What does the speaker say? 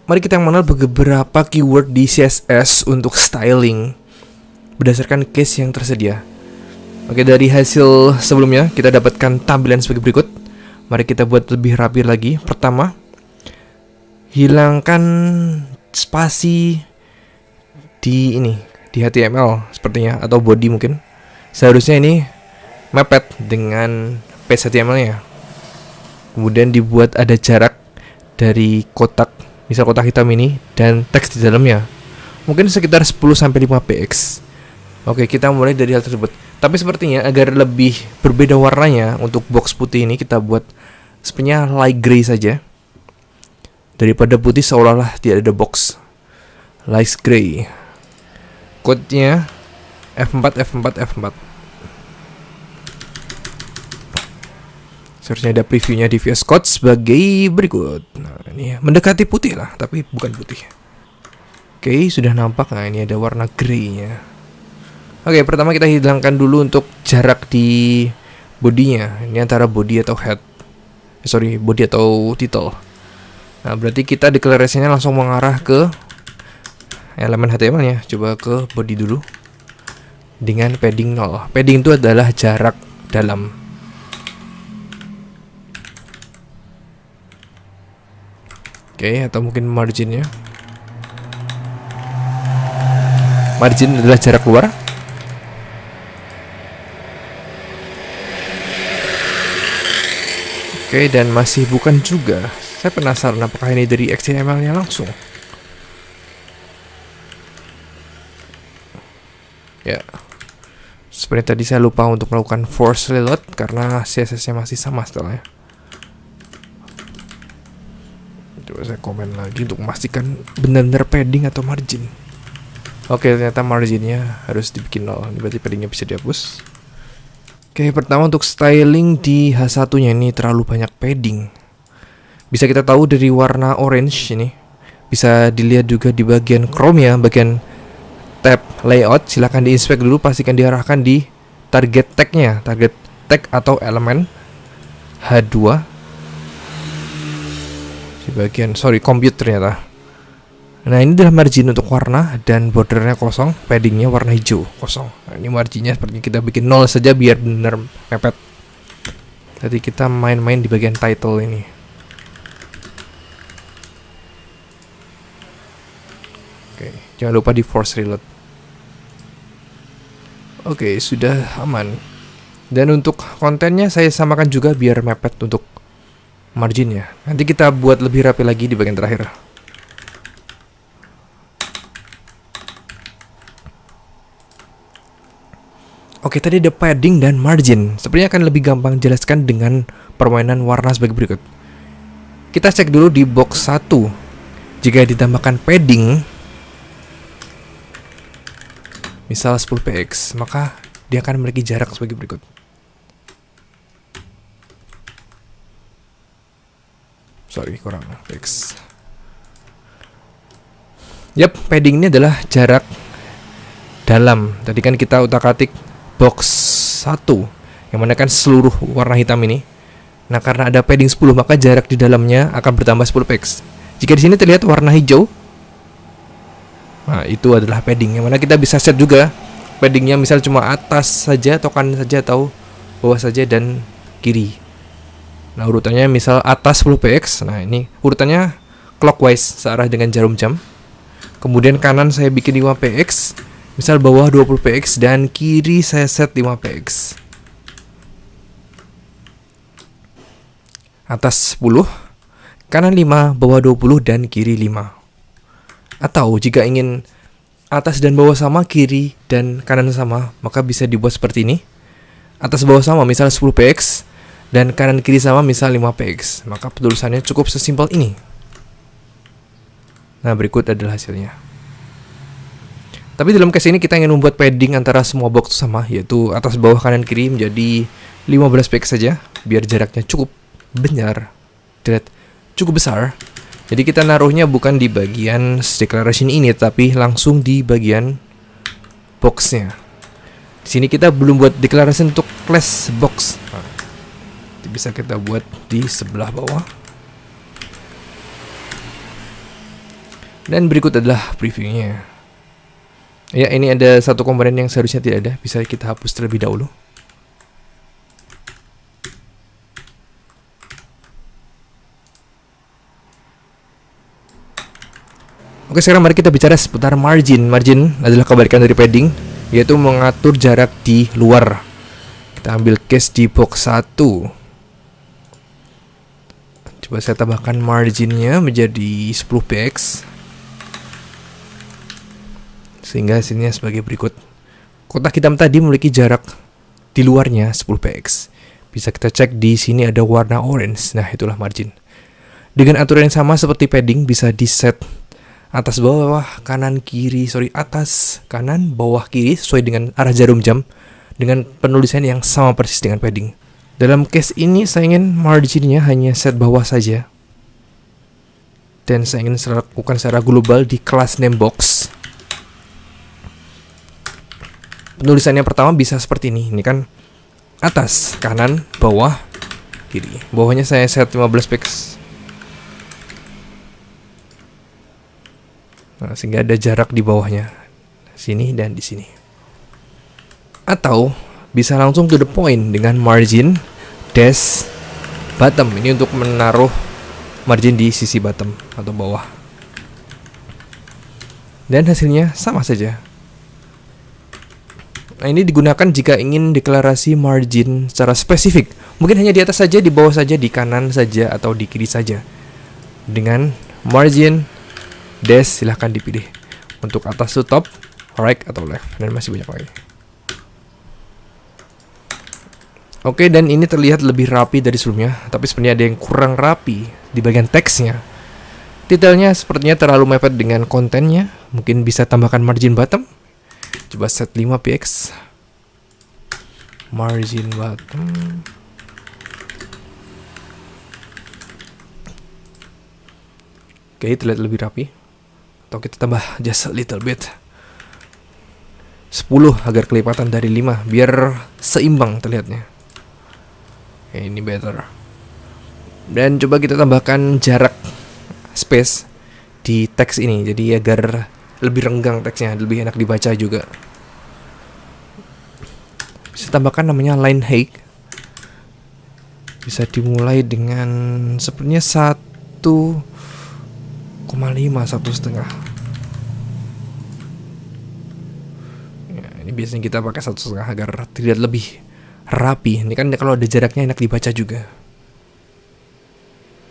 mari kita mengenal beberapa keyword di CSS untuk styling berdasarkan case yang tersedia. Oke, dari hasil sebelumnya kita dapatkan tampilan sebagai berikut. Mari kita buat lebih rapi lagi. Pertama, hilangkan spasi di HTML sepertinya, atau body mungkin. Seharusnya ini mepet dengan page HTML-nya. Kemudian dibuat ada jarak dari kotak, misal kotak hitam ini, dan teks di dalamnya. Mungkin sekitar 10-5 px. Oke, kita mulai dari hal tersebut. Tapi sepertinya agar lebih berbeda warnanya, untuk box putih ini kita buat sebenarnya light gray saja. Daripada putih seolah-olah tidak ada box. Light gray. Code-nya F4. Seharusnya ada previewnya di VS Code sebagai berikut. Nah, ini mendekati putih lah, tapi bukan putih. Oke, sudah nampak. Nah, ini ada warna grey-nya. Oke, pertama kita hilangkan dulu untuk jarak di bodinya. Ini antara body atau head. Body atau title. Nah, berarti kita deklarasinya langsung mengarah ke elemen HTML-nya. Coba ke body dulu. Dengan padding 0. Padding itu adalah jarak dalam. Oke, atau mungkin marginnya. Margin adalah jarak luar. Oke, dan masih bukan juga. Saya penasaran apakah ini dari XML-nya langsung. Ya, seperti tadi saya lupa untuk melakukan force reload karena CSS-nya masih sama setelahnya. Coba saya komen lagi untuk memastikan benar-benar padding atau margin. Oke, ternyata marginnya harus dibikin 0. Ini berarti paddingnya bisa dihapus. Oke, pertama untuk styling di H1-nya ini terlalu banyak padding. Bisa kita tahu dari warna orange ini. Bisa dilihat juga di bagian Chrome ya, bagian tab layout. Silahkan diinspek dulu, pastikan diarahkan di target tag-nya, target tag atau elemen H2. Di bagian compute ternyata. Nah, ini adalah margin untuk warna dan bordernya kosong, paddingnya warna hijau kosong. Nah, ini marginnya seperti kita bikin 0 saja biar benar mepet. Jadi kita main-main di bagian title ini. Oke, jangan lupa di force reload. Oke, sudah aman. Dan untuk kontennya saya samakan juga biar mepet untuk marginnya. Nanti kita buat lebih rapi lagi di bagian terakhir. Oke, tadi ada padding dan margin. Sepertinya akan lebih gampang jelaskan dengan permainan warna sebagai berikut. Kita cek dulu di box 1. Jika ditambahkan padding, misal 10 px, maka dia akan memiliki jarak sebagai berikut. Kurang px. Yap, padding ini adalah jarak dalam. Tadi kan kita utak-atik box 1 yang mana kan seluruh warna hitam ini. Nah, karena ada padding 10, maka jarak di dalamnya akan bertambah 10 px. Jika di sini terlihat warna hijau, nah itu adalah padding yang mana kita bisa set juga paddingnya, misal cuma atas saja atau kanan saja atau bawah saja dan kiri. Nah, urutannya misal atas 10 px. Nah, ini urutannya clockwise searah dengan jarum jam. Kemudian kanan saya bikin 5 px, misal bawah 20 px, dan kiri saya set 5 px. Atas 10, kanan 5, bawah 20, dan kiri 5. Atau jika ingin atas dan bawah sama, kiri dan kanan sama, maka bisa dibuat seperti ini. Atas bawah sama, misal 10 px, dan kanan kiri sama, misal 5 px. Maka penulisannya cukup sesimpel ini. Nah, berikut adalah hasilnya. Tapi dalam case ini kita ingin membuat padding antara semua box sama, yaitu atas bawah kanan kiri menjadi 15 px saja, biar jaraknya cukup benar, cukup besar. Jadi kita naruhnya bukan di bagian declaration ini, tapi langsung di bagian boxnya. Di sini kita belum buat declaration untuk class box. Nah, bisa kita buat di sebelah bawah. Dan berikut adalah previewnya. Ya, ini ada satu komponen yang seharusnya tidak ada, bisa kita hapus terlebih dahulu. Oke, sekarang mari kita bicara seputar margin. Margin adalah kebalikan dari padding, yaitu mengatur jarak di luar. Kita ambil case di box 1. Coba saya tambahkan marginnya menjadi 10px. Sehingga hasilnya sebagai berikut. Kotak hitam tadi memiliki jarak di luarnya 10px. Bisa kita cek di sini ada warna orange. Nah, itulah margin. Dengan aturan yang sama seperti padding, bisa di set atas bawah, kanan kiri, atas kanan bawah kiri sesuai dengan arah jarum jam dengan penulisan yang sama persis dengan padding. Dalam case ini saya ingin marginnya hanya set bawah saja. Dan saya ingin lakukan secara global di kelas name box. Penulisannya pertama bisa seperti ini. Ini kan atas, kanan, bawah, kiri. Bawahnya saya set 15px. Nah, sehingga ada jarak di bawahnya, sini dan di sini. Atau bisa langsung to the point dengan margin dash bottom. Ini untuk menaruh margin di sisi bottom atau bawah. Dan hasilnya sama saja. Nah, ini digunakan jika ingin deklarasi margin secara spesifik. Mungkin hanya di atas saja, di bawah saja, di kanan saja, atau di kiri saja. Dengan margin dash silahkan dipilih. Untuk atas to top, right atau left, dan masih banyak lagi. Oke, dan ini terlihat lebih rapi dari sebelumnya, tapi sebenarnya ada yang kurang rapi di bagian teksnya. Detailnya sepertinya terlalu mepet dengan kontennya. Mungkin bisa tambahkan margin bottom. Coba set 5px. Margin bottom. Oke, terlihat lebih rapi. Atau kita tambah just a little bit 10 agar kelipatan dari 5 biar seimbang terlihatnya. Oke, ini better. Dan coba kita tambahkan jarak space di teks ini, jadi agar lebih renggang teksnya, lebih enak dibaca juga. Bisa tambahkan namanya line height. Bisa dimulai dengan sepertinya 1,5 ya, ini biasanya kita pakai 1,5 agar terlihat lebih rapi. Ini kan kalau ada jaraknya enak dibaca juga.